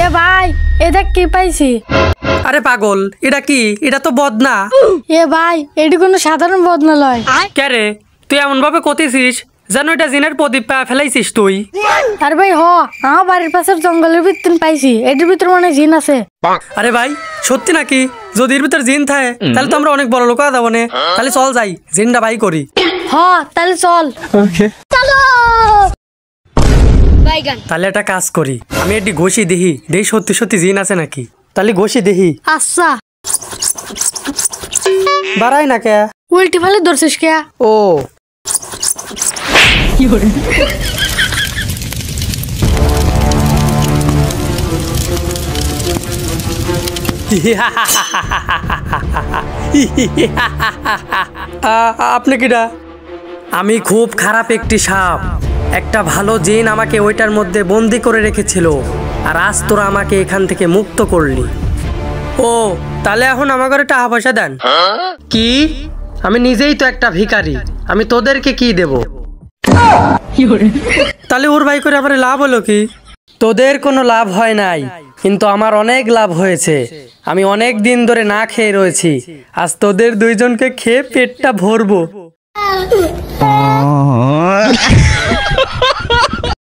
এ ভাই এটা কি পাইছি? আরে পাগল, এটা কি? এটা তো বদনা। এ ভাই এটি কোনো সাধারণ বদনা লয়। কে রে, তুই এমন ভাবে কতিছিস যেন এটা জিনের প্রদীপ পা ফেলাইছিস তুই। আর ভাই আমার বাড়ির পাশের জঙ্গলের ভিতর পাইছি, এটির ভিতর মানে জিন আছে। আরে ভাই সত্যি নাকি? যদি এর ভিতর জিন থাকে তাহলে তো আমরা অনেক বড় লোক হয়ে যাবো নে। তাহলে চল যাই, জিনটা বাই করি। তাহলে চল। চলো। তাহলে একটা কাজ করি, আমি এটি ঘষি দেখি সত্যি সত্যি জিন আছে নাকি। তাহলে ঘষি দেখি। আচ্ছা বাড়াই না কে? উল্টি ফালে ধরছিস কে? ও আপনি কিডা? আমি খুব খারাপ একটি সাপ। একটা ভালো জিন আমাকে ওইটার মধ্যে বন্দি করে রেখেছিল, আর আজ তোরা আমাকে এখান থেকে মুক্ত করলি। ও তাহলে এখন আমার ঘরে টাকা পয়সা দেন। কি? আমি নিজেই তো একটা ভিখারি, আমি তোদেরকে কি দেব? তাহলে ওর ভাই করে আবার লাভ হলো কি? তোদের কোনো লাভ হয় নাই, কিন্তু আমার অনেক লাভ হয়েছে। আমি অনেক দিন ধরে না খেয়ে রয়েছি, আজ তোদের দুইজনকে খেয়ে পেটটা ভরবো।